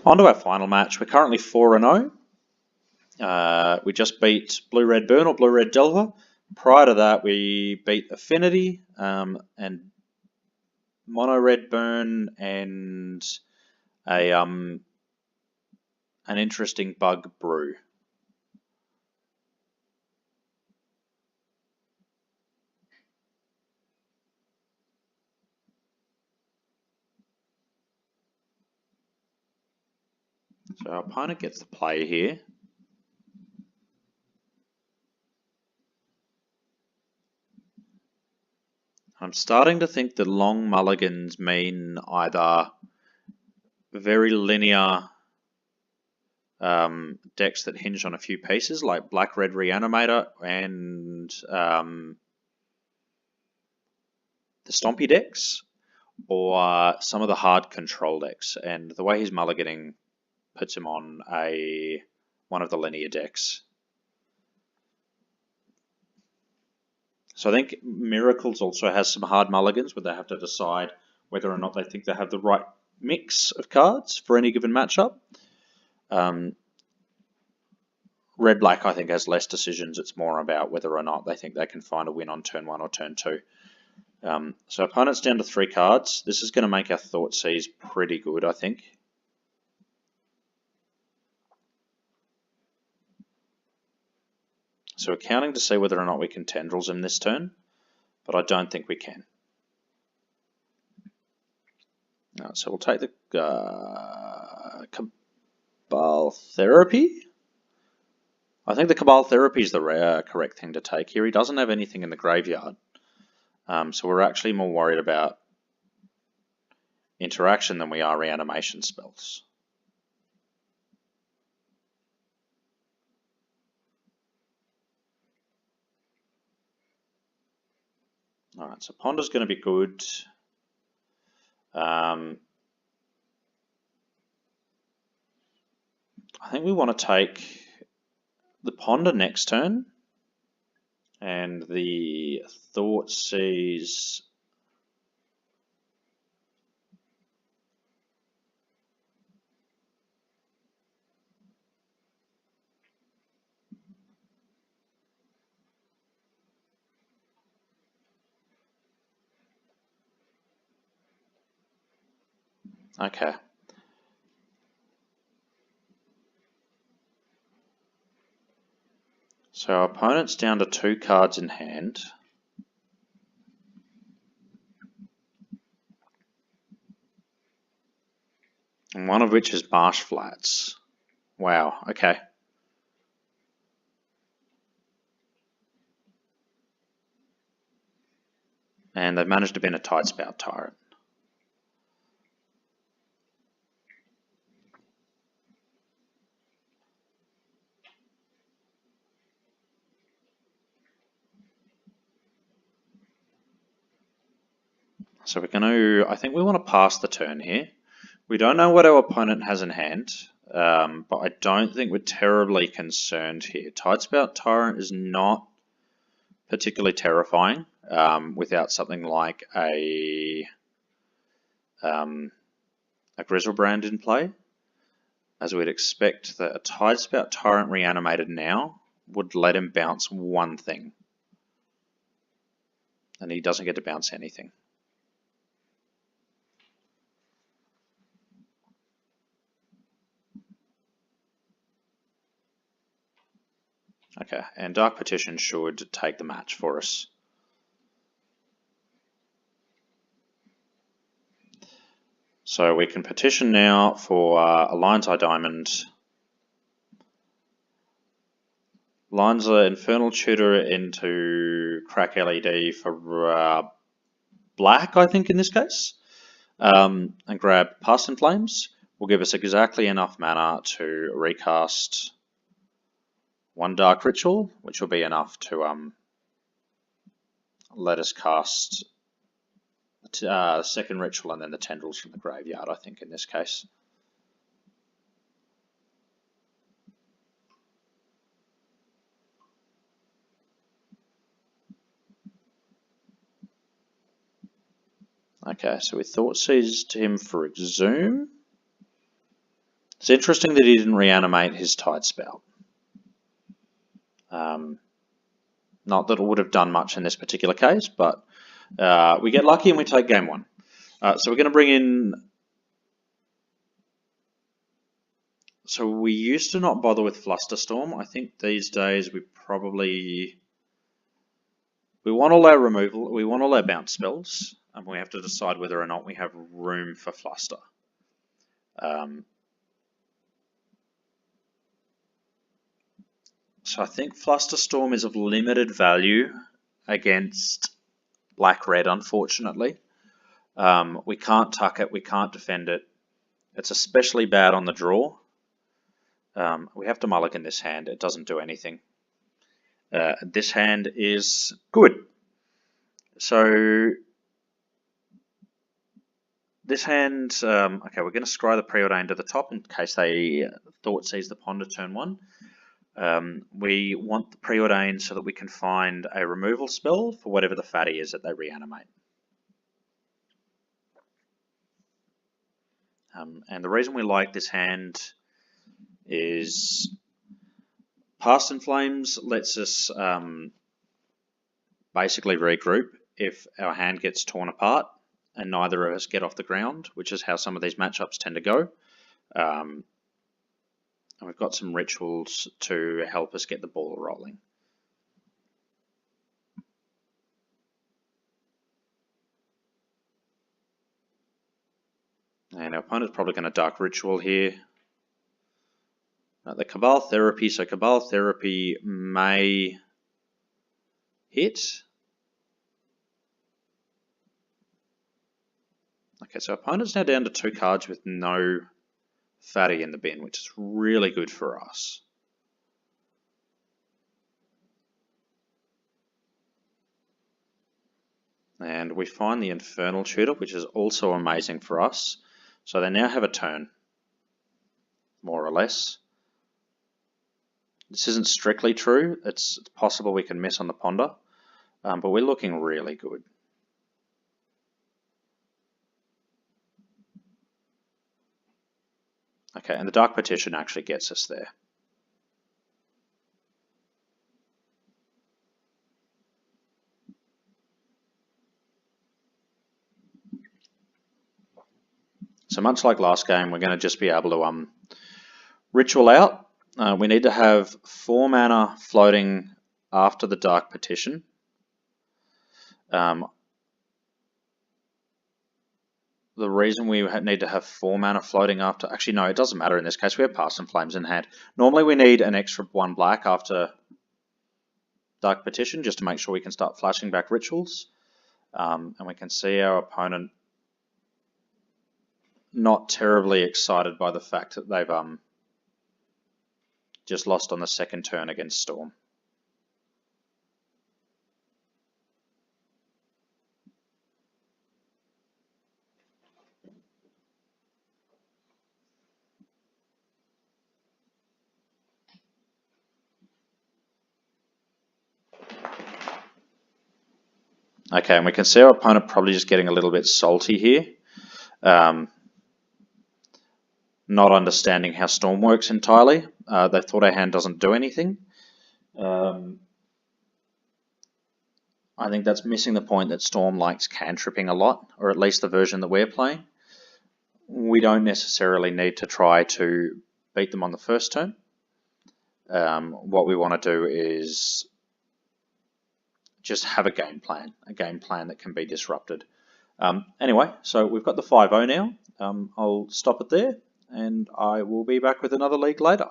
On to our final match. We're currently 4-0. We just beat Blue Red Burn or Blue Red Delver. Prior to that, we beat Affinity and Mono Red Burn and an interesting Bug Brew. So our opponent gets the play here. I'm starting to think that long mulligans mean either very linear decks that hinge on a few pieces, like Black Red Reanimator and the Stompy decks, or some of the hard control decks. And the way he's mulliganing puts him on one of the linear decks. So I think Miracles also has some hard mulligans where they have to decide whether or not they think they have the right mix of cards for any given matchup. Red Black, I think, has less decisions. It's more about whether or not they think they can find a win on turn 1 or turn 2. So opponent's down to 3 cards. This is going to make our Thoughtseize pretty good, I think. So we're counting to see whether or not we can Tendrils him this turn, but I don't think we can. So we'll take the Cabal Therapy. I think the Cabal Therapy is the correct thing to take here. He doesn't have anything in the graveyard, so we're actually more worried about interaction than we are reanimation spells. Alright, so Ponder's going to be good. I think we want to take the Ponder next turn and the Thoughtseize. Okay. So our opponent's down to 2 cards in hand. And one of which is Marsh Flats. Wow, okay. And they've managed to bin a Tidespout Tyrant. So we're going to, I think we want to pass the turn here. We don't know what our opponent has in hand, but I don't think we're terribly concerned here. Tidespout Tyrant is not particularly terrifying without something like a Grizzlebrand in play, as we'd expect that a Tidespout Tyrant reanimated now would let him bounce one thing, and he doesn't get to bounce anything. Okay, and Dark Petition should take the match for us. So we can petition now for a Lion's Eye Diamond. Lion's Eye Infernal Tutor into Crack LED for black, I think, in this case. And grab Past in Flames. Will give us exactly enough mana to recast 1 Dark Ritual, which will be enough to let us cast the second Ritual and then the Tendrils from the graveyard, I think, in this case. Okay, so we Thoughtseized him for Exhume. It's interesting that he didn't reanimate his Tide Spout. Not that it would have done much in this particular case, but we get lucky and we take game one. So we're going to bring in... So we used to not bother with Flusterstorm. I think these days we probably... We want all our removal, we want all our bounce spells, and we have to decide whether or not we have room for Fluster. So I think Flusterstorm is of limited value against Black-Red, unfortunately. We can't tuck it, we can't defend it. It's especially bad on the draw. We have to mulligan this hand, it doesn't do anything. This hand is good. So this hand, okay, we're going to scry the Preordain to the top in case they thought seize the Ponder turn one. We want the Preordain so that we can find a removal spell for whatever the fatty is that they reanimate. And the reason we like this hand is Past in Flames lets us basically regroup if our hand gets torn apart and neither of us get off the ground, which is how some of these matchups tend to go. And we've got some rituals to help us get the ball rolling. And our opponent's probably going to Dark Ritual here. The Cabal Therapy, so Cabal Therapy may hit. Okay, so opponent's now down to 2 cards with no fatty in the bin, which is really good for us. And we find the Infernal Tutor, which is also amazing for us. So they now have a turn, more or less. This isn't strictly true. It's possible we can miss on the Ponder, but we're looking really good. Okay, and the Dark Petition actually gets us there. So much like last game, we're going to just be able to ritual out. We need to have 4 mana floating after the Dark Petition. The reason we need to have 4 mana floating after... Actually, no, it doesn't matter in this case. We have Past in Flames in hand. Normally we need an extra 1 black after Dark Petition just to make sure we can start flashing back rituals. And we can see our opponent not terribly excited by the fact that they've just lost on the second turn against Storm. Okay, and we can see our opponent probably just getting a little bit salty here. Not understanding how Storm works entirely. They thought our hand doesn't do anything. I think that's missing the point that Storm likes cantripping a lot, or at least the version that we're playing. We don't necessarily need to try to beat them on the first turn. What we want to do is just have a game plan that can be disrupted. Anyway, so we've got the 5-0 now. I'll stop it there, and I will be back with another league later.